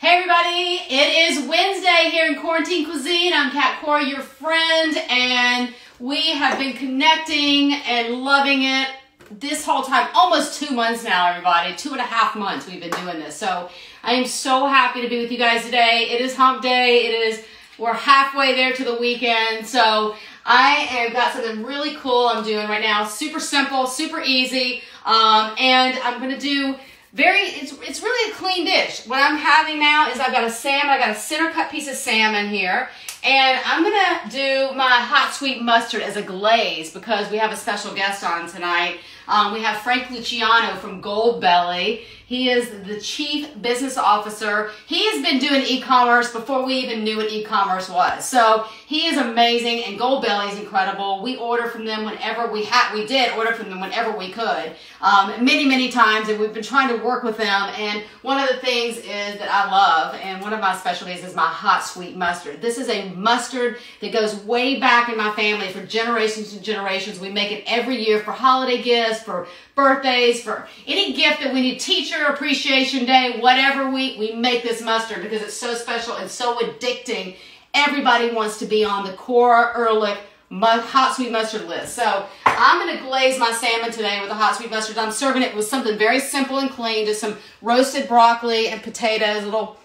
Hey everybody, it is Wednesday here in CORA-ntine Cuisine. I'm Kat Cora, your friend, and we have been connecting and loving it this whole time. Almost 2 months now, everybody. 2.5 months we've been doing this. So I am so happy to be with you guys today. It is hump day. We're halfway there to the weekend. So I have got something really cool I'm doing right now. Super simple, super easy, and I'm going to do it's really a clean dish. What I'm having now is I've got a salmon. I got a center cut piece of salmon here, and I'm gonna do my hot sweet mustard as a glaze because we have a special guest on tonight. We have Luciano from Goldbelly. He is the Chief Business Officer. He has been doing e-commerce before we even knew what e-commerce was. So he is amazing, and Goldbelly is incredible. We order from them whenever we did order from them whenever we could, many times, and we've been trying to work with them. And one of the things is that I love, and one of my specialties is my hot sweet mustard. This is a mustard that goes way back in my family for generations and generations. We make it every year for holiday gifts, for birthdays, for any gift that we need, teacher appreciation day, whatever, we make this mustard because it's so special and so addicting. Everybody wants to be on the Cora Ehrlich hot sweet mustard list. So I'm going to glaze my salmon today with a hot sweet mustard. I'm serving it with something very simple and clean, just some roasted broccoli and potatoes, little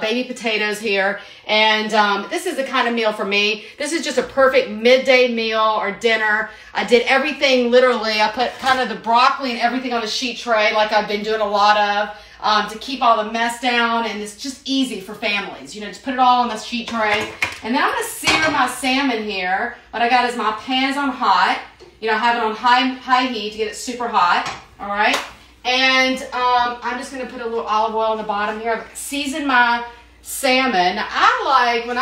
baby potatoes here. And this is the kind of meal for me. This is just a perfect midday meal or dinner. I did everything literally. I put kind of the broccoli and everything on a sheet tray like I've been doing a lot of to keep all the mess down, and it's just easy for families. You know, just put it all on the sheet tray. And then I'm going to sear my salmon here. What I got is my pan's on hot. You know, I have it on high heat to get it super hot. All right. And I'm just going to put a little olive oil on the bottom here. I've seasoned my salmon. I like, when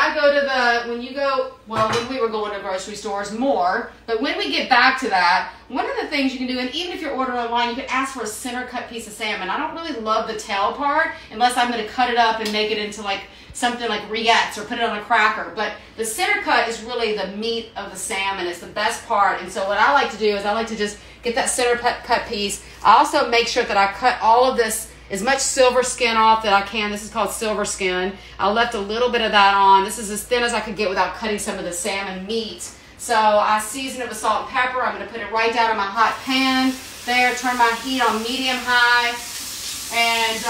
we were going to grocery stores more, but when we get back to that, one of the things you can do, and even if you're ordering online, you can ask for a center cut piece of salmon. I don't really love the tail part unless I'm going to cut it up and make it into like something like rillettes or put it on a cracker. But the center cut is really the meat of the salmon. It's the best part. And so what I like to do is I like to just get that center cut piece. I also make sure that I cut all of this, as much silver skin off that I can. This is called silver skin. I left a little bit of that on. This is as thin as I could get without cutting some of the salmon meat. So I season it with salt and pepper. I'm going to put it right down in my hot pan there. Turn my heat on medium high and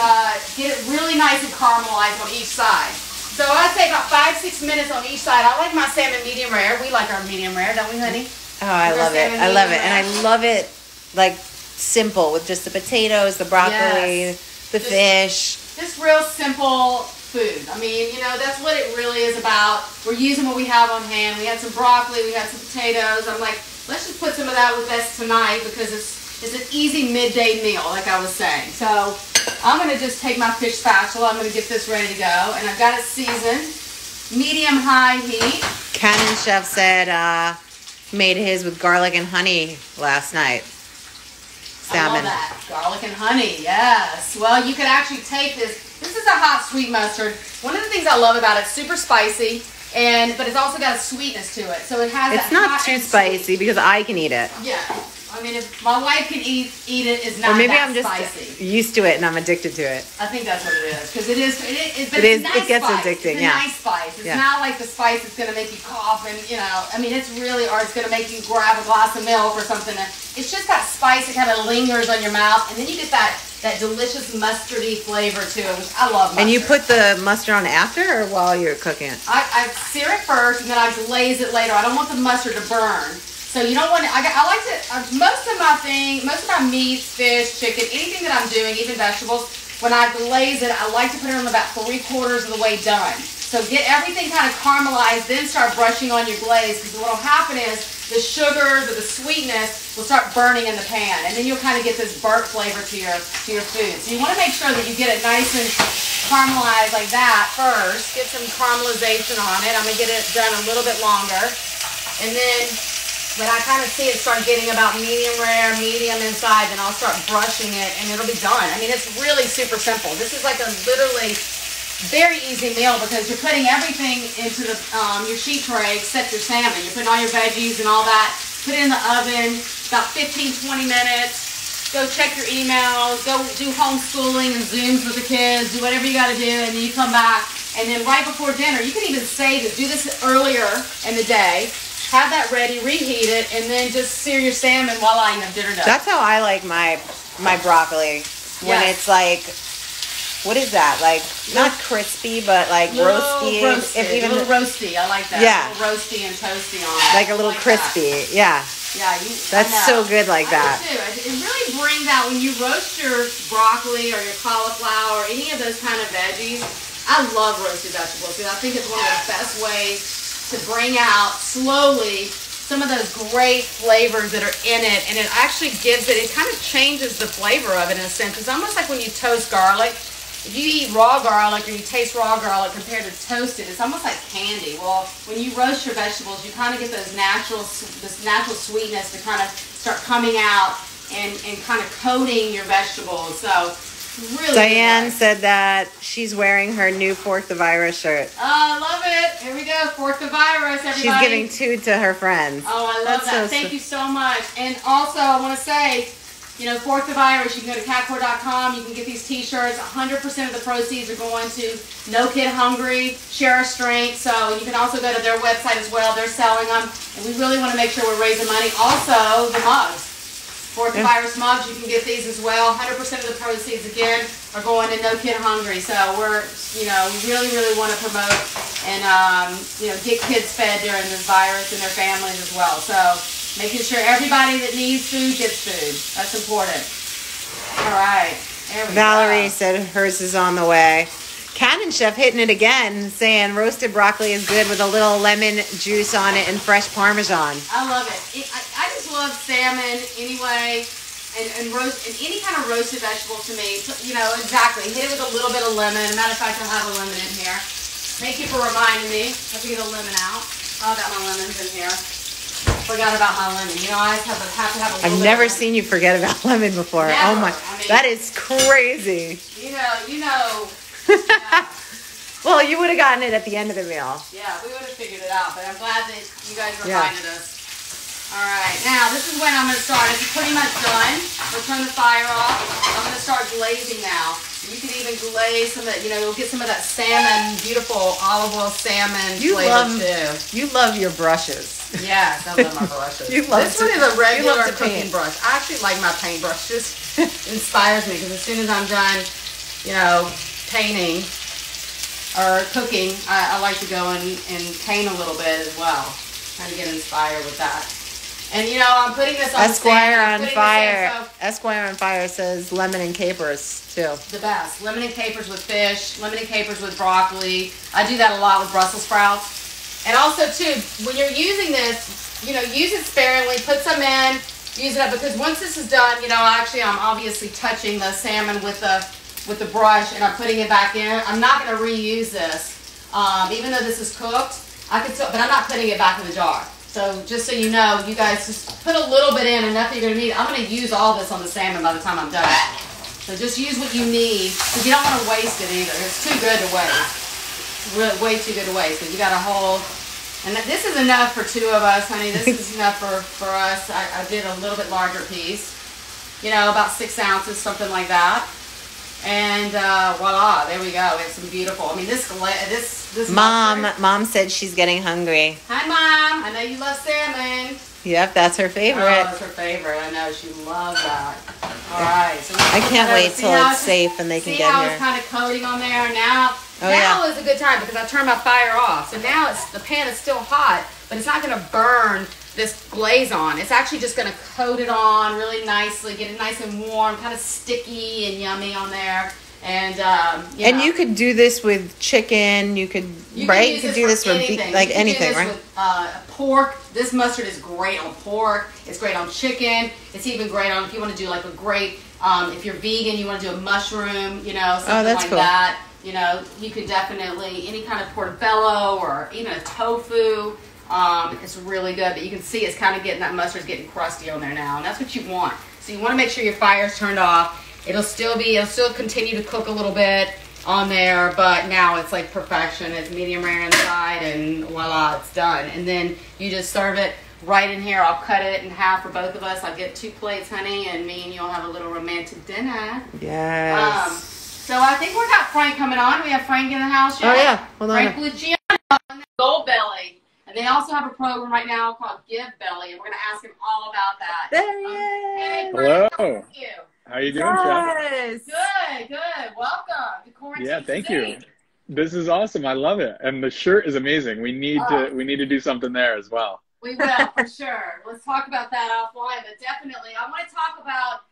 get it really nice and caramelized on each side. So I say about 5-6 minutes on each side. I like my salmon medium rare. We like our medium rare, don't we, honey? Oh, I love it. I love it. And I love it like simple with just the potatoes, the broccoli, the fish. Just real simple food. I mean, you know, that's what it really is about. We're using what we have on hand. We had some broccoli, we had some potatoes. I'm like, let's just put some of that with us tonight because it's an easy midday meal, like I was saying. So I'm going to just take my fish spatula. I'm going to get this ready to go. And I've got it seasoned, medium-high heat. Cannon Chef said made his with garlic and honey last night. Salmon. I love that. Garlic and honey, yes. Well, you could actually take this. This is a hot sweet mustard. One of the things I love about it, super spicy, but it's also got a sweetness to it. So it has It's not too spicy because I can eat it. Yeah. I mean, if my wife can eat it, it's not or maybe that I'm just spicy. used to it and I'm addicted to it. I think that's what it is. Because it is, it gets spice. addicting, it's a nice spice. It's not like the spice that's going to make you cough and, you know, I mean, it's really, or it's going to make you grab a glass of milk or something. It's just that spice that kind of lingers on your mouth, and then you get that delicious mustardy flavor to it, which I love mustard. And you put the mustard on after or while you're cooking it? I sear it first, and then I glaze it later. I don't want the mustard to burn. So you don't want to, I like to, most of my meats, fish, chicken, anything that I'm doing, even vegetables, when I glaze it, I like to put it on about 3/4 of the way done. So get everything kind of caramelized, then start brushing on your glaze, because what will happen is the sugars or the sweetness will start burning in the pan, and then you'll kind of get this burnt flavor to your food. So you want to make sure that you get it nice and caramelized like that first. Get some caramelization on it. I'm going to get it done a little bit longer, and then when I kind of see it start getting about medium rare, medium inside, then I'll start brushing it and it'll be done. I mean, it's really super simple. This is like a literally very easy meal because you're putting everything into the your sheet tray except your salmon. You're putting all your veggies and all that. Put it in the oven about 15-20 minutes. go check your emails, go do homeschooling and Zooms with the kids, do whatever you got to do, and then you come back. And then right before dinner, you can even save it. Do this earlier in the day. Have that ready, reheat it, and then just sear your salmon. Voila, you have dinner done. That's how I like my broccoli. When it's like, what is that? Like, not crispy, but like roasty. If even a little roasty. I like that. Yeah. A little roasty and toasty on it. Like a little crispy. That. Yeah. Yeah. That's so good like that. I do too. It really brings out, when you roast your broccoli or your cauliflower or any of those kind of veggies, I love roasted vegetables because I think it's one of the best ways to bring out slowly some of those great flavors that are in it, and it actually gives it kind of changes the flavor of it in a sense. It's almost like when you toast garlic. If you eat raw garlic or you taste raw garlic compared to toasted, it's almost like candy. Well, when you roast your vegetables, you kind of get this natural sweetness to kind of start coming out and kind of coating your vegetables. So really Diane said that she's wearing her new 4th of Irish shirt. Oh, I love it. Here we go. 4th of Irish, everybody. She's giving 2 to her friends. Oh, I love that. Thank you so much. And also, I want to say, 4th of Irish, you can go to catcore.com. You can get these t-shirts. 100% of the proceeds are going to No Kid Hungry, Share a Strength. So you can also go to their website as well. They're selling them. And we really want to make sure we're raising money. Also, the mugs. 4th of Irish mugs, you can get these as well. 100% of the proceeds, again, are going to No Kid Hungry. So we're, we really, really want to promote and, get kids fed during this virus and their families as well. So making sure everybody that needs food gets food. That's important. All right. There we go. Valerie said hers is on the way. Cannon Chef hitting it again, saying roasted broccoli is good with a little lemon juice on it and fresh Parmesan. I love it. I just love salmon anyway, and any kind of roasted vegetable to me. Exactly. Hit it with a little bit of lemon. Matter of fact, I'll have a lemon in here. Thank you for reminding me. I have to get a lemon out. Oh, I got my lemons in here. Forgot about my lemon. I have to have a little bit. I've never seen you forget about lemon before. Never. Oh my, that is crazy. Well, you would have gotten it at the end of the meal. Yeah, we would have figured it out, but I'm glad that you guys reminded us. All right, now this is when I'm going to start. It's pretty much done. We'll turn the fire off. I'm going to start glazing now. You can even glaze some of that, you'll get some of that salmon, beautiful olive oil salmon flavor too. You love your brushes. Yes, I love my brushes. This one is a regular cooking brush. I actually like my paintbrush. It just inspires me because as soon as I'm done, painting or cooking, I like to go and paint a little bit as well. Trying to get inspired with that. And I'm putting this on Esquire on Fire. Esquire on Fire says lemon and capers too. The best. Lemon and capers with fish, lemon and capers with broccoli. I do that a lot with Brussels sprouts. And also too, when you're using this, use it sparingly, put some in, use it up, because once this is done, I'm obviously touching the salmon with the brush and I'm putting it back in. I'm not going to reuse this. Even though this is cooked, I could still, but I'm not putting it back in the jar. So just so you know, you guys just put a little bit in, enough that you're going to need. I'm going to use all this on the salmon by the time I'm done. So just use what you need, because you don't want to waste it either. It's too good to waste. Really, way too good to waste, because you got a whole, and this is enough for 2 of us, honey. This is enough for us. I did a little bit larger piece, about 6 ounces, something like that. And voila, there we go. It's some beautiful. This Mom said she's getting hungry. Hi, Mom. I know you love salmon. Yep, that's her favorite. Oh, that's her favorite. I know she loves that. All right. So I can't wait till it's safe and they can get here. See how it's kind of coating on there now. Now is a good time because I turned my fire off. So now the pan is still hot, but it's not going to burn this glaze on. It's actually just going to coat it on really nicely, get it nice and warm, kind of sticky and yummy on there. And and you could do this with chicken. You could do this with anything, right? With pork. This mustard is great on pork. It's great on chicken. It's even great on if you want to do like a great. If you're vegan, you want to do a mushroom. Something like that. You can definitely any kind of portobello or even a tofu. It's really good, but you can see it's kind of getting that mustard's getting crusty on there now, and that's what you want. So you want to make sure your fire's turned off. It'll still continue to cook a little bit on there, but now it's like perfection. It's medium rare inside, and voila, it's done. And then you just serve it right in here. I'll cut it in half for both of us. I'll get 2 plates, honey, and me and you'll have a little romantic dinner. Yes. So I think we got Frank coming on. We have Frank in the house yet. Oh yeah, hold on. Frank Luciano, Gold Belly. And they also have a program right now called Give Belly, and we're going to ask him all about that. There he is. Hey, Frank, Hello. thank you. How you doing, Chef? Yes. Good, good. Welcome to Quarantine. Yeah, thank Cuisine. you. This is awesome. I love it, and the shirt is amazing. We need to do something there as well. We will, for sure. Let's talk about that offline, but definitely, I want to talk about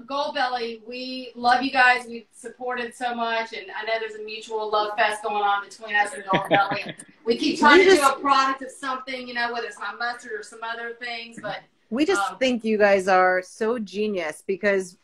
Gold Belly. We love you guys. We've supported so much, and I know there's a mutual love fest going on between us and Gold Belly. We keep trying to do a product of something, you know, whether it's my mustard or some other things, but we just think you guys are so genius because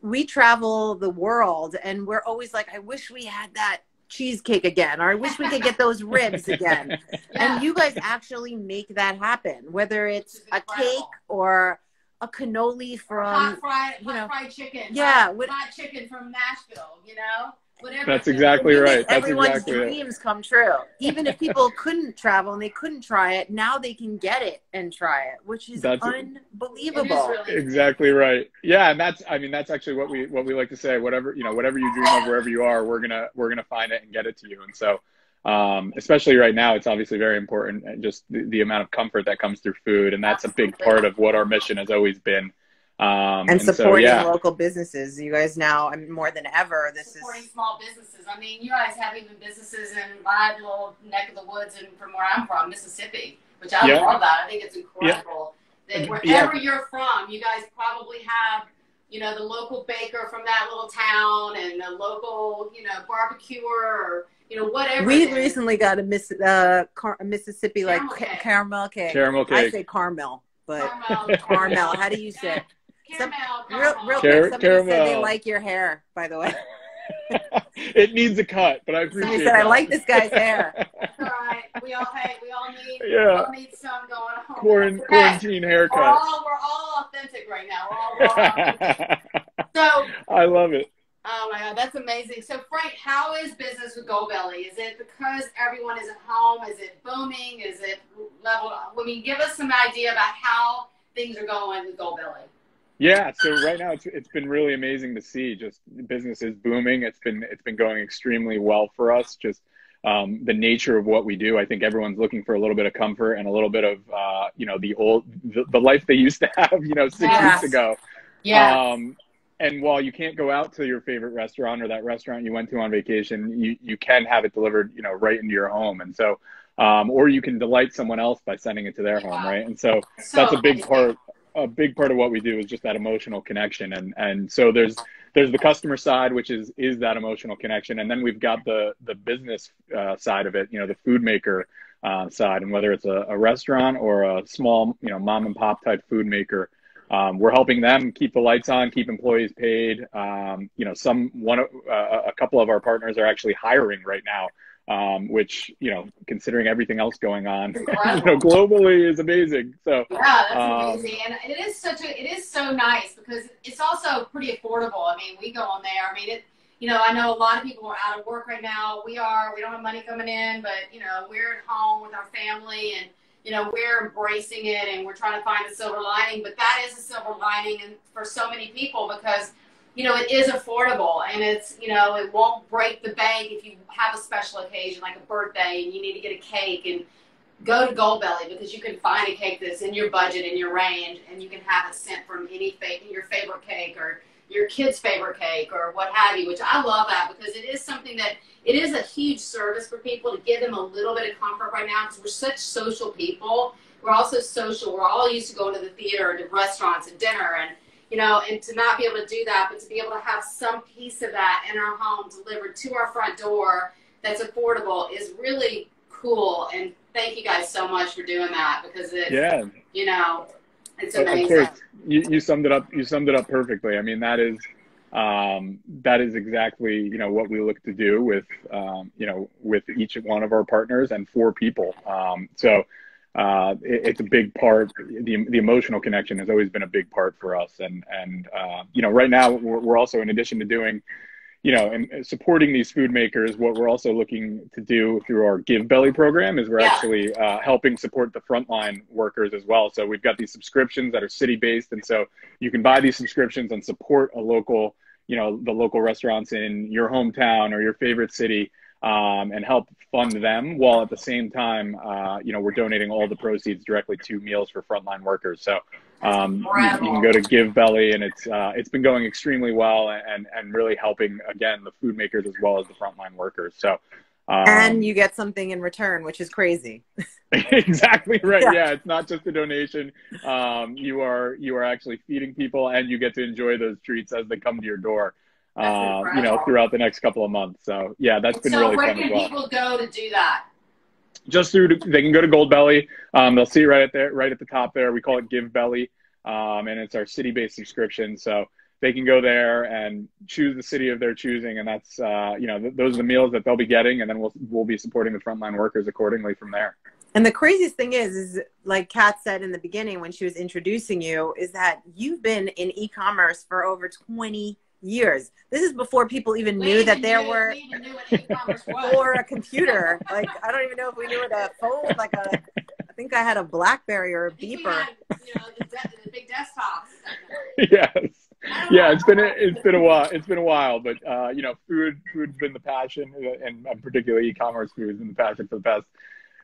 we travel the world and we're always like, I wish we had that cheesecake again, or I wish we could get those ribs again. And you guys actually make that happen, whether it's a cake or a cannoli from hot fried chicken. Yeah, hot chicken from Nashville, you know? Whatever. That's exactly right. That's everyone's exactly dreams come true. Even if people couldn't travel and they couldn't try it, now they can get it and try it, which is unbelievable. It is really exactly right. Yeah, and that's actually what we like to say. Whatever you dream of, wherever you are, we're gonna find it and get it to you. And so, especially right now, it's obviously very important, and just the amount of comfort that comes through food, and that's a big part of what our mission has always been. And supporting local businesses. You guys now, more than ever, supporting small businesses. I mean, you guys have even businesses in my little neck of the woods and from where I'm from, Mississippi, which I love that. I think it's incredible that wherever you're from, you guys probably have, you know, the local baker from that little town and the local, you know, barbecuer or, you know, whatever. We recently got a Mississippi caramel cake. Caramel cake. I say caramel, but caramel. How do you say it? Caramel. Real quick, somebody said they like your hair, by the way. It needs a cut, but I appreciate it. Somebody said, I like this guy's hair. That's all right. We all need some going on. Quarantine haircut. We're all authentic right now. We're all authentic. So I love it. Oh my God, that's amazing. So Frank, how is business with Gold Belly? Is it because everyone is at home? Is it booming? Is it leveled up? I mean, give us some idea about how things are going with Gold Belly. Yeah, so right now it's been really amazing to see. Just business is booming. It's been going extremely well for us. Just the nature of what we do. I think everyone's looking for a little bit of comfort and a little bit of the life they used to have, 6 weeks ago. Yeah. And while you can't go out to your favorite restaurant or that restaurant you went to on vacation, you can have it delivered, right into your home. And so, or you can delight someone else by sending it to their home, right? And so that's a big part. A big part of what we do is just that emotional connection. And so there's the customer side, which is that emotional connection. And then we've got the business side of it, the food maker side. And whether it's a restaurant or a small, mom and pop type food maker, we're helping them keep the lights on, keep employees paid. A couple of our partners are actually hiring right now, which, considering everything else going on, globally is amazing. So yeah, that's amazing. And it is so nice because it's also pretty affordable. I mean, we go on there. I mean, I know a lot of people are out of work right now. We don't have money coming in, but, we're at home with our family and, we're embracing it and we're trying to find a silver lining, but that is a silver lining for so many people because, it is affordable and it's, it won't break the bank if you have a special occasion like a birthday and you need to get a cake and go to Gold Belly because you can find a cake that's in your budget, in your range, and you can have it sent from your favorite cake or your kid's favorite cake or what have you, which I love that because it is something that it is a huge service for people to give them a little bit of comfort right now because we're such social people. We're also social. We're all used to going to the theater and to restaurants and dinner and, and to not be able to do that, but to be able to have some piece of that in our home delivered to our front door that's affordable is really cool. And thank you guys so much for doing that because it's, it's amazing. Of course, you summed it up. You summed it up perfectly. I mean, that is exactly, what we look to do with, with each one of our partners and for people. It's a big part. The emotional connection has always been a big part for us. And right now we're also, in addition to doing, you know, and supporting these food makers, what we're also looking to do through our Give Belly program is we're actually helping support the frontline workers as well. So we've got these subscriptions that are city-based, and so you can buy these subscriptions and support a local, you know, the local restaurants in your hometown or your favorite city, and help fund them, while at the same time, you know, we're donating all the proceeds directly to Meals for Frontline Workers. So you can go to Give Belly, and it's been going extremely well, and really helping, again, the food makers as well as the frontline workers. So and you get something in return, which is crazy. Exactly right. Yeah, it's not just a donation. You are actually feeding people, and you get to enjoy those treats as they come to your door, you know, throughout the next couple of months. So yeah, that's been really fun as well. So where can people go to do that? Just they can go to Goldbelly. They'll see right at the top there. We call it Give Belly, and it's our city-based subscription. So they can go there and choose the city of their choosing, and that's you know, those are the meals that they'll be getting, and then we'll be supporting the frontline workers accordingly from there. And the craziest thing is like Kat said in the beginning when she was introducing you, is that you've been in e-commerce for over 20 years. This is before people even knew that there were, or a computer. Like, I don't even know if we knew what a phone, like I think I had a BlackBerry or a beeper. Had, you know, the big desktops. Yes. Yeah, it's been a while. It's been a while, but you know, food's been the passion, and particularly e-commerce food has been the passion for the past,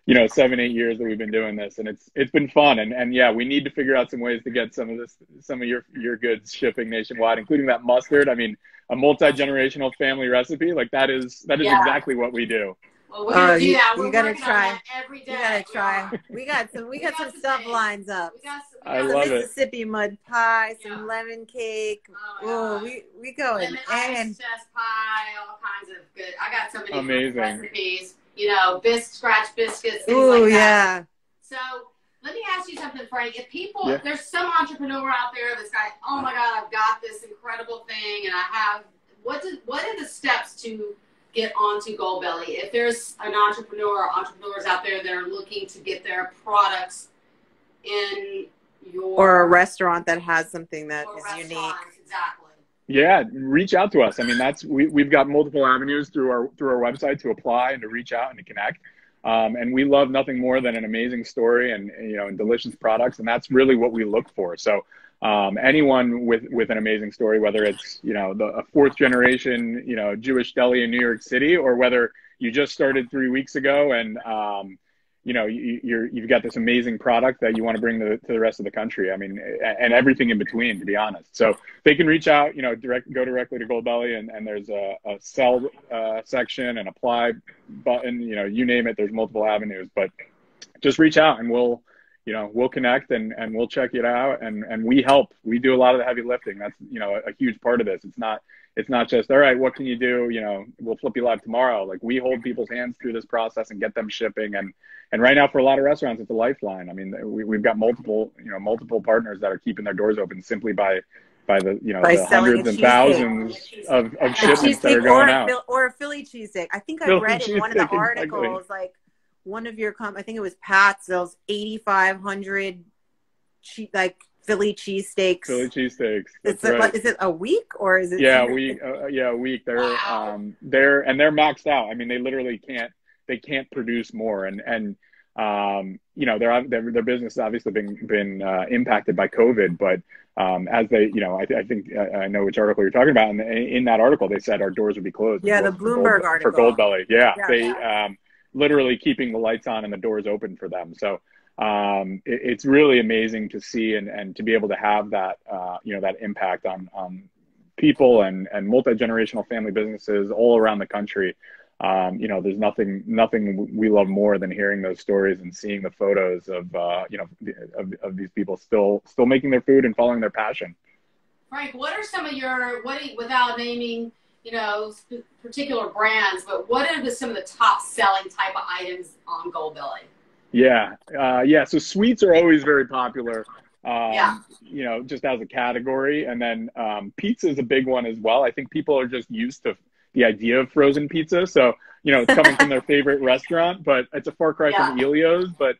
you know, 7-8 years that we've been doing this, and it's been fun. And yeah, we need to figure out some ways to get some of your goods shipping nationwide, including that mustard. I mean, a multi-generational family recipe, like that is exactly what we do. Well, we're gonna do that. You gotta try every day. You gotta try. We got some stuff lines up. I love it. Mississippi mud pie, some lemon cake. Oh, we going. And pie, all kinds of good. I got so many recipes. You know, scratch biscuits, things like that. Yeah. So let me ask you something, Frank. If people, if there's some entrepreneur out there that's like, oh my God, I've got this incredible thing, and I have, what are the steps to get onto Goldbelly? If there's an entrepreneur or entrepreneurs out there that are looking to get their products in your... Or a restaurant that has something that is unique. Exactly. Yeah, reach out to us. I mean, we've got multiple avenues through our website to apply and to reach out and to connect. And we love nothing more than an amazing story and you know, and delicious products, and that's really what we look for. So anyone with an amazing story, whether it's, you know, a 4th generation, you know, Jewish deli in New York City, or whether you just started 3 weeks ago and you know, you've got this amazing product that you want to bring to the rest of the country. I mean, and everything in between, to be honest. So they can reach out, you know, go directly to Goldbelly, and there's a sell section, an apply button, you know, you name it. There's multiple avenues, but just reach out and we'll connect and we'll check it out. And we help. We do a lot of the heavy lifting. That's, you know, a huge part of this. It's not just, all right, what can you do? You know, we'll flip you live tomorrow. Like, we hold people's hands through this process and get them shipping. And right now, for a lot of restaurants, it's a lifeline. I mean, we've got multiple partners that are keeping their doors open simply by the, you know, the hundreds and thousands of shipments that are going out. Or a Philly cheesesteak. I think I read in one of the articles, like one of your, I think it was Pat, sells 8,500 Philly cheesesteaks. Philly cheesesteaks. Is it a week or is it? Yeah, a week. A week. They're maxed out. I mean, they literally can't produce more. And you know, their business has obviously been impacted by COVID, but as they, you know, I think I know which article you're talking about. And in that article, they said our doors would be closed. Yeah, the Bloomberg article for Goldbelly. Yeah, they literally keeping the lights on and the doors open for them. So it's really amazing to see and to be able to have that you know, that impact on people and multi-generational family businesses all around the country. You know, there's nothing we love more than hearing those stories and seeing the photos of you know, of these people still making their food and following their passion. Frank, what are some of your, without naming, you know, particular brands, but what are some of the top selling type of items on Goldbelly? Yeah. So sweets are always very popular, you know, just as a category. And then pizza is a big one as well. I think people are just used to the idea of frozen pizza. So, you know, it's coming from their favorite restaurant, but it's a far cry from Elio's, but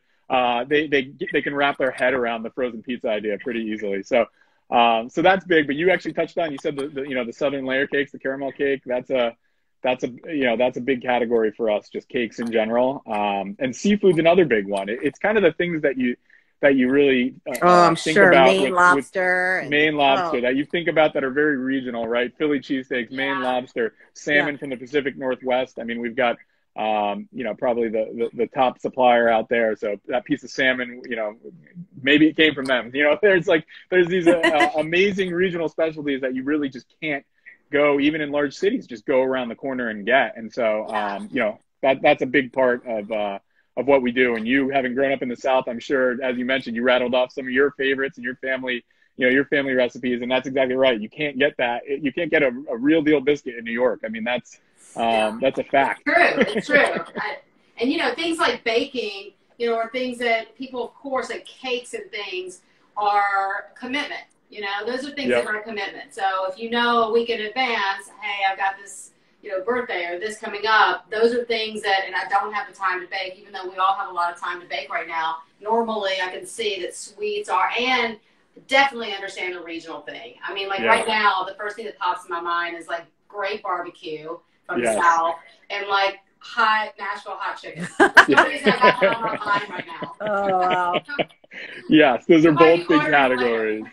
they can wrap their head around the frozen pizza idea pretty easily. So, So that's big. But you actually touched on, you said the southern layer cakes, the caramel cake. That's a big category for us, just cakes in general. And seafood's another big one. It's kind of the things that you really I'm think sure about Maine lobster, Maine lobster that you think about that are very regional, right? Philly cheesesteaks, Maine lobster, salmon from the Pacific Northwest. I mean, we've got probably the top supplier out there. So that piece of salmon, maybe it came from them. There's these amazing regional specialties that you really just can't go, even in large cities, just go around the corner and get. And so, that's a big part of what we do. And you, having grown up in the South, I'm sure, as you mentioned, you rattled off some of your favorites and your family recipes. And that's exactly right. You can't get that. You can't get a real deal biscuit in New York. I mean, that's a fact. It's true. And things like baking, are things that people, of course, like cakes and things, are commitment. Those are things that are a commitment. So if a week in advance, hey, I've got this, birthday or this coming up, those are things that, and I don't have the time to bake, even though we all have a lot of time to bake right now. Normally, I can see that sweets are, and definitely understand the regional thing. I mean, right now, the first thing that pops in my mind is like great barbecue from the South and like Nashville hot chicken. For some reason, I got that on my mind right now. Oh, wow. Yes, those are both big categories.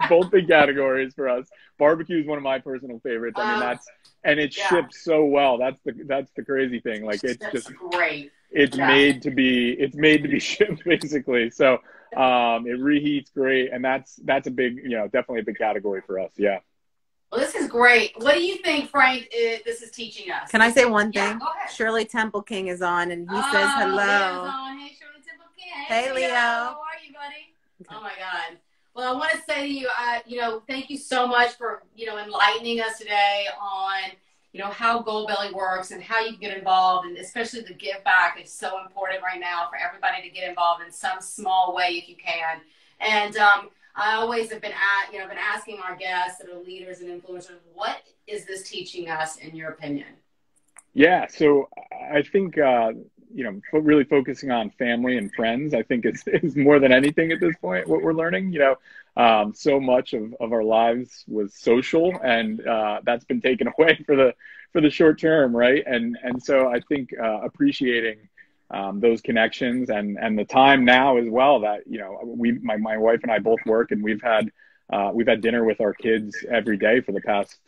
Both big categories for us. Barbecue is one of my personal favorites. I mean, and it ships so well. That's the crazy thing. Like it's just great. It's made to be shipped basically. So it reheats great, and that's a big, definitely a big category for us. Yeah. Well, this is great. What do you think, Frank, this is teaching us? Can I say one thing? Yeah, go ahead. Shirley Temple King is on, and he says hello. Leo's on. Hey, Shirley Temple King. Hey, Leo. How are you, buddy? Oh, my God. Well, I want to say to you, thank you so much for, enlightening us today on, how Goldbelly works and how you can get involved, and especially the give back is so important right now for everybody to get involved in some small way if you can. And I always have been asking our guests that are leaders and influencers, what is this teaching us in your opinion? Yeah, so I think really focusing on family and friends, I think is more than anything at this point what we're learning. So much of our lives was social, and that's been taken away for the short term, right? And so I think appreciating those connections and the time now as well that my wife and I both work, and we've had dinner with our kids every day for the past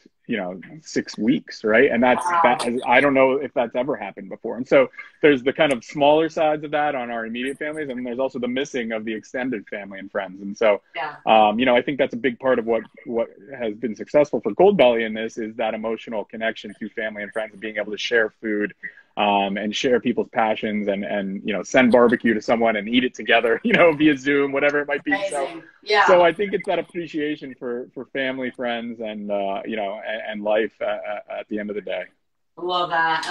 6 weeks, right? And I don't know if that's ever happened before. And so there's the kind of smaller sides of that on our immediate families, and then there's also the missing of the extended family and friends. And so I think that's a big part of what has been successful for Goldbelly in this is that emotional connection to family and friends, and being able to share food and share people's passions, and send barbecue to someone and eat it together, via Zoom, whatever it might be. Amazing. So I think it's that appreciation for family, friends, and and life at the end of the day. I love that.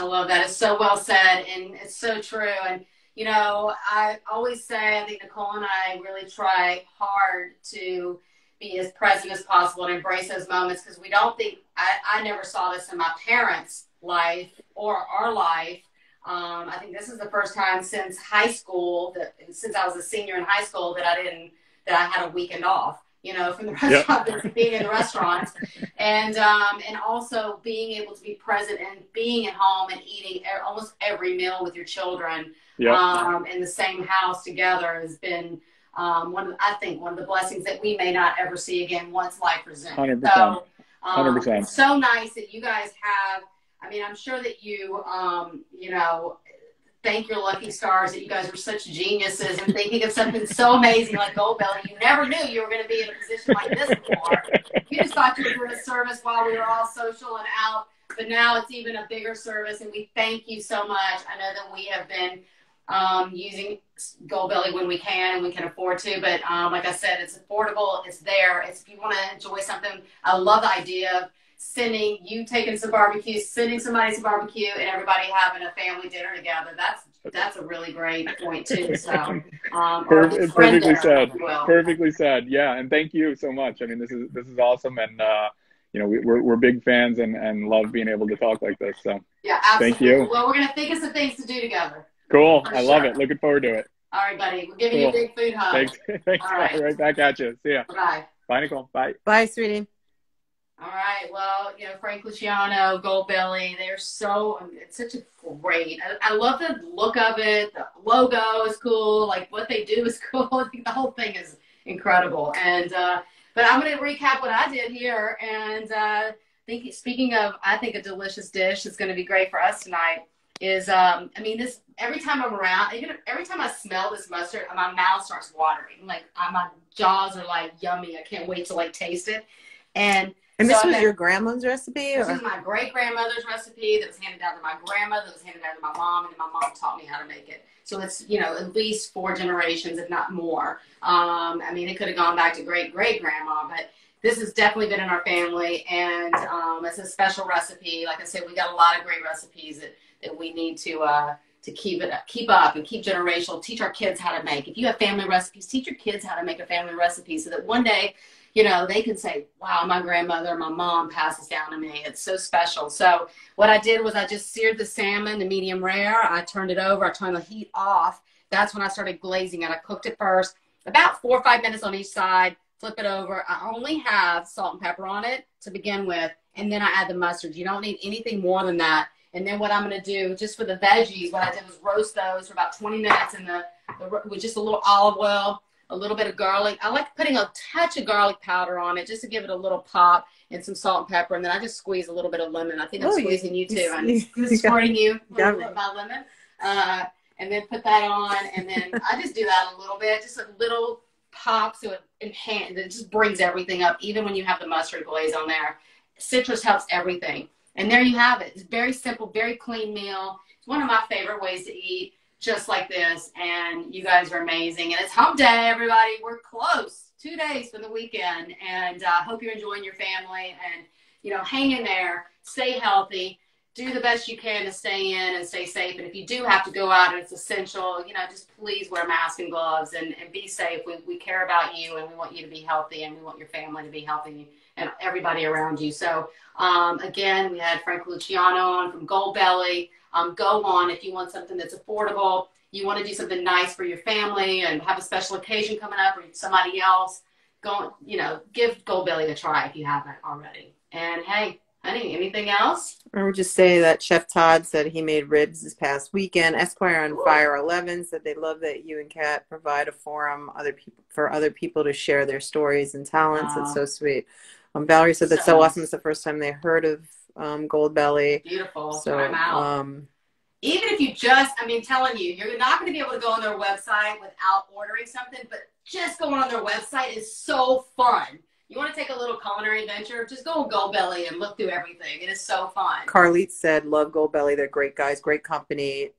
It's so well said, and it's so true. And I always say, I think Nicole and I really try hard to be as present as possible and embrace those moments, because we don't think I never saw this in my parents' life or our life. I think this is the first time since high school, since I was a senior in high school, that I had a weekend off, from the restaurant, being in the restaurants, and also being able to be present and being at home and eating almost every meal with your children in the same house together has been one of the blessings that we may not ever see again once life resumes. 100%. So 100%. It's so nice that you guys have. I mean, I'm sure that you, thank your lucky stars that you guys were such geniuses and thinking of something so amazing like Goldbelly. You never knew you were going to be in a position like this before. You just thought you were doing a service while we were all social and out, but now it's even a bigger service, and we thank you so much. I know that we have been using Goldbelly when we can and we can afford to, but like I said, it's affordable, it's there. It's, if you want to enjoy something, I love the idea of taking some barbecue, sending somebody some barbecue, and everybody having a family dinner together. That's a really great point too. So perfectly said. Perfectly said. Yeah, and thank you so much. I mean, this is awesome, and we're big fans and love being able to talk like this. So yeah, absolutely. Thank you. Well, we're gonna think of some things to do together. Cool. I love it. Looking forward to it. All right, buddy. We're giving you a big food hug. Thanks. All right. Right back at you. See ya. Bye. Bye, Nicole. Bye. Bye, sweetie. All right. Well, Frank Luciano, Goldbelly, it's such a great, I love the look of it. The logo is cool. Like what they do is cool. I think the whole thing is incredible. And, but I'm going to recap what I did here. And, speaking of, I think a delicious dish that's going to be great for us tonight is, this, every time I'm around, even every time I smell this mustard, my mouth starts watering. Like my jaws are like yummy. I can't wait to like taste it. And this was your grandma's recipe? This is my great-grandmother's recipe that was handed down to my grandmother, that was handed down to my mom, and my mom taught me how to make it. So it's, at least 4 generations, if not more. It could have gone back to great-great-grandma, but this has definitely been in our family, and it's a special recipe. Like I said, we got a lot of great recipes that we need to keep up and keep generational, teach our kids how to make. If you have family recipes, teach your kids how to make a family recipe so that one day, they can say, wow, my grandmother, my mom passed this down to me. It's so special. So what I did was I just seared the salmon to medium rare. I turned it over. I turned the heat off. That's when I started glazing it. I cooked it first, about 4 or 5 minutes on each side, flip it over. I only have salt and pepper on it to begin with, and then I add the mustard. You don't need anything more than that. And then what I'm going to do, just for the veggies, what I did was roast those for about 20 minutes with just a little olive oil, a little bit of garlic. I like putting a touch of garlic powder on it just to give it a little pop, and some salt and pepper. And then I just squeeze a little bit of lemon. I think I'm squeezing you too. I'm squirting you with my lemon. And then put that on. And then I just do that a little bit, just a little pop so it just brings everything up, even when you have the mustard glaze on there. Citrus helps everything. And there you have it. It's very simple, very clean meal. It's one of my favorite ways to eat. Just like this, and you guys are amazing. And it's hump day, everybody. We're close. 2 days for the weekend, and I hope you're enjoying your family, and hang in there, stay healthy, do the best you can to stay in and stay safe. And if you do have to go out and it's essential, just please wear masks and gloves and be safe. We care about you, and we want you to be healthy, and we want your family to be healthy and everybody around you. So again, we had Frank Luciano on from Goldbelly. Go on if you want something that's affordable. You want to do something nice for your family and have a special occasion coming up, or somebody else. Give Goldbelly a try if you haven't already. And hey, honey, anything else? I would just say that Chef Todd said he made ribs this past weekend. Esquire on Fire 11 said they love that you and Kat provide a forum for other people to share their stories and talents. It's so sweet. Valerie said that's so awesome. It's the first time they heard of Goldbelly. Beautiful. So, I'm out. Even if you telling you, you're not going to be able to go on their website without ordering something, but just going on their website is so fun. You want to take a little culinary adventure, just go on Goldbelly and look through everything. It is so fun. Carlite said, love Goldbelly. They're great guys, great company.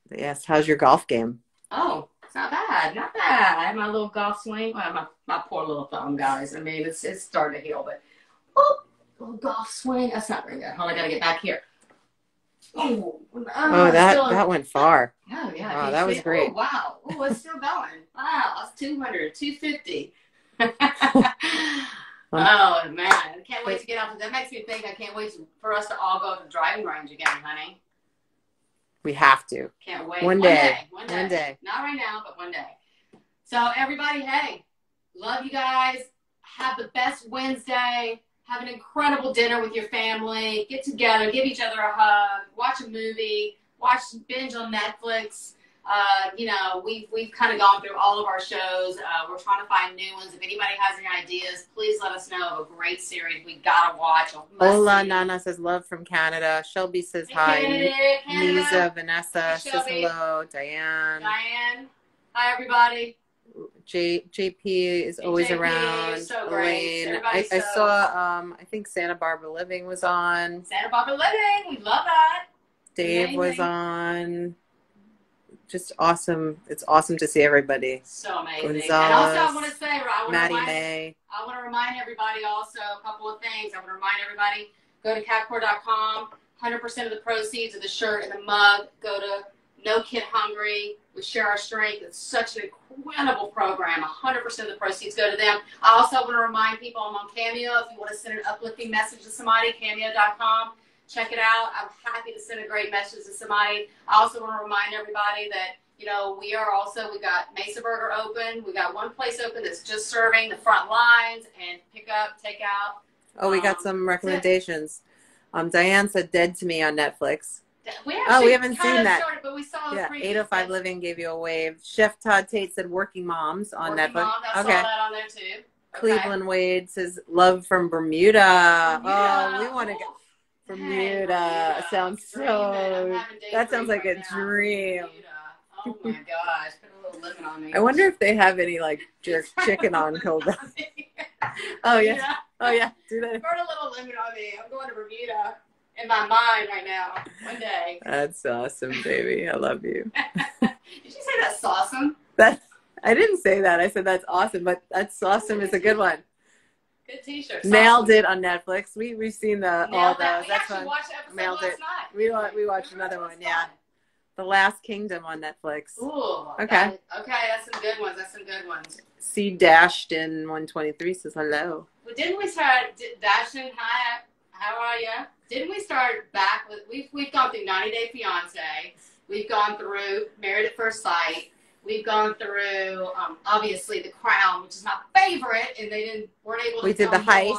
They asked, how's your golf game? Oh, it's not bad. Not bad. I have my little golf swing. Well, my poor little thumb, guys. It's starting to heal, but little golf swing. That's not very good. Hold on, I got to get back here. Oh, that went far. Oh, yeah. Wow, that was great. Oh, wow. Oh, it's still going. Wow, that's 200, 250. Oh, man. I can't wait to get out. That makes me think I can't wait for us to all go to the driving range again, honey. We have to. Can't wait. One day. Not right now, but one day. So, everybody, hey, love you guys. Have the best Wednesday. Have an incredible dinner with your family. Get together. Give each other a hug. Watch a movie. Binge on Netflix. We've kind of gone through all of our shows. We're trying to find new ones. If anybody has any ideas, please let us know of a great series we gotta watch. Hola, Nana says love from Canada. Shelby says hi. Canada. Lisa, Vanessa says hello. Diane. Hi, everybody. JP is always JP, around. So great. Elaine. I saw, I think Santa Barbara Living was on. Santa Barbara Living. We love that. Dave was on. Just awesome. It's awesome to see everybody. So amazing. Gonzalez, and also, I want to say, May. I want to remind everybody also a couple of things. I want to remind everybody, go to catcore.com. 100% of the proceeds of the shirt and the mug go to No Kid Hungry. We share our strength. It's such an incredible program. 100% of the proceeds go to them. I also want to remind people I'm on Cameo. If you want to send an uplifting message to somebody, cameo.com. Check it out. I'm happy to send a great message to somebody. I also want to remind everybody that You know, we got Mesa Burger open. We got one place open that's just serving the front lines and pick up, take out. Oh, we got some recommendations. Diane said Dead to Me on Netflix. We haven't seen that. Started, but we saw 805 Living gave you a wave. Chef Todd Tate said Working Moms on Netflix. Mom, I saw that on there too. Cleveland Wade says Love from Bermuda. Oh, we want to go. Bermuda sounds so. That sounds like a dream. Oh my gosh, put a little lemon on me. I wonder if they have any like jerk chicken on Kobe. Oh yeah. Oh yeah. Do that. Put a little lemon on me. I'm going to Bermuda in my mind right now. One day. That's awesome, baby. I love you. Did you say that's awesome? I didn't say that. I said that's awesome, but that's awesome is a good one. Good T-shirt. Nailed It on Netflix. We've seen all those. We actually watched the episode last night. We watched another one. Yeah. The Last Kingdom on Netflix. Ooh. Okay. That's some good ones. C Dashed in 123 says hello. Well, didn't we start Dashing? Hi, how are you? Didn't we start back with we've gone through 90 Day Fiance. We've gone through Married at First Sight. We've gone through obviously The Crown, which is my favorite, and weren't able to. We did The Heist.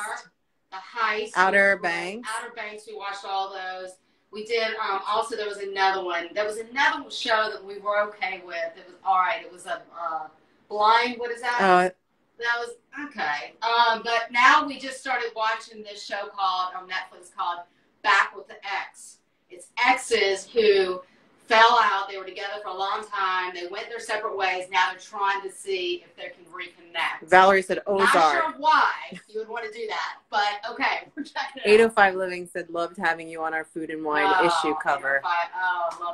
The Heist. Outer Banks. Outer Banks. We watched all those. We did. Also, there was another one. There was another show that we were okay with. It was all right. It was a blind. What is that? That was okay. But now we just started watching this show on Netflix called Back with the Ex. It's exes who fell out. They were together for a long time. They went their separate ways. Now they're trying to see if they can reconnect. Valerie said Ozark. Not sure why you would want to do that, but okay. We're checking it out. 805 Living said loved having you on our food and wine issue cover.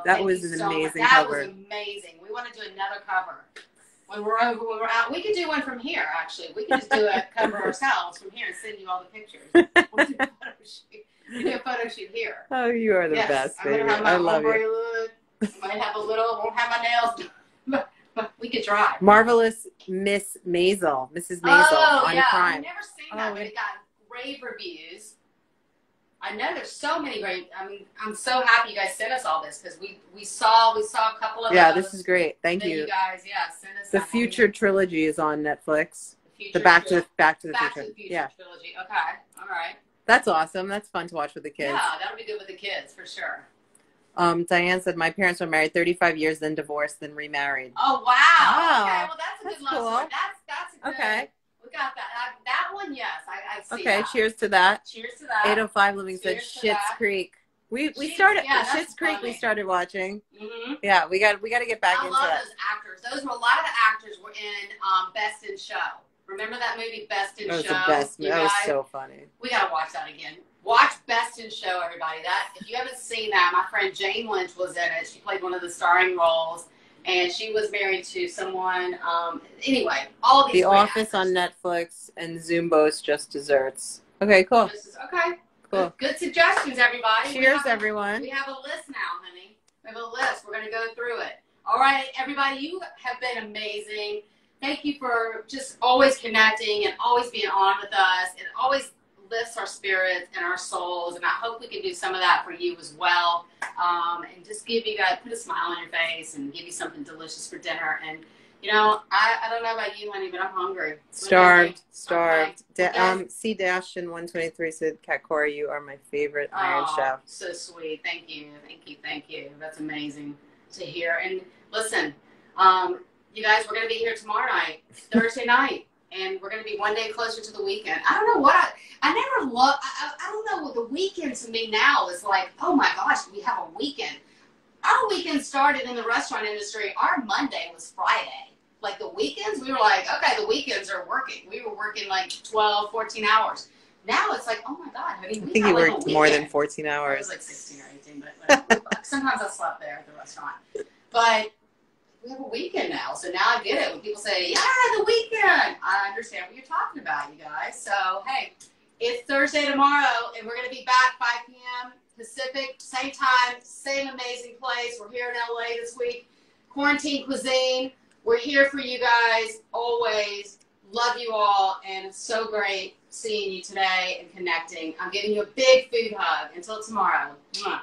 That was an amazing cover. That was amazing. We want to do another cover. When we're out, we could do one from here, actually. We could just do a cover ourselves from here and send you all the pictures. We'll do a photo shoot. We do a photo shoot here. Oh, you are the best, baby. I love you. Look. I might have won't have my nails, but we could try. Marvelous Mrs. Maisel on Prime. I've never seen that, but it got rave reviews. I know there's so many great. I mean, I'm so happy you guys sent us all this because we saw a couple of those. Yeah, this is great. Thank you. You guys, send us the Future Trilogy is on Netflix. The Back to the Future. Yeah. Trilogy. Okay. All right. That's awesome. That's fun to watch with the kids. Yeah, that'll be good with the kids for sure. Diane said, my parents were married 35 years, then divorced, then remarried. Oh, wow. Okay, well, that's a good love story. That's a good, okay. We got that. That one, yes. I see okay, that. Cheers to that. Cheers to that. 805 Living said, Schitt's Creek. We started, Schitt's Creek we started watching. Mm-hmm. Yeah, we got to get back into that. I love those actors. A lot of the actors were in Best in Show. Remember that movie, Best in Show? That was the best. That was so funny. We got to watch that again. Watch Best in Show, everybody. If you haven't seen that, my friend Jane Lynch was in it. She played one of the starring roles, and she was married to someone. Anyway, all of these. The Office actors. on Netflix and Zumbos Just Desserts. Okay, cool. Okay, cool. Good suggestions, everybody. Cheers, everyone. We have a list now, honey. We have a list. We're going to go through it. All right, everybody, you have been amazing. Thank you for just always connecting and always being on with us and always lifts our spirits and our souls, and I hope we can do some of that for you as well, and just give you guys, put a smile on your face and give you something delicious for dinner. And I don't know about you, honey, but I'm hungry. Starved. C Dash in 123 said, Kat Cora, you are my favorite Iron Chef. So sweet. Thank you. That's amazing to hear. And listen, you guys, we're going to be here tomorrow night, Thursday night. And we're going to be one day closer to the weekend. I don't know what I never love. I don't know what the weekend to me now is like. Oh my gosh, we have a weekend. Our weekend started in the restaurant industry. Our Monday was Friday. Like the weekends, we were like, okay, the weekends are working. We were working like 12, 14 hours. Now it's like, oh my God, honey, I think you worked more than 14 hours. It was like 16 or 18, but sometimes I slept there at the restaurant. But we have a weekend now, so now I get it. When people say, yeah, the weekend, I understand what you're talking about, you guys. So, hey, it's Thursday tomorrow, and we're going to be back 5 p.m. Pacific, same time, same amazing place. We're here in LA this week. CORA-ntine Cuisine. We're here for you guys always. Love you all, and it's so great seeing you today and connecting. I'm giving you a big food hug. Until tomorrow. Mwah.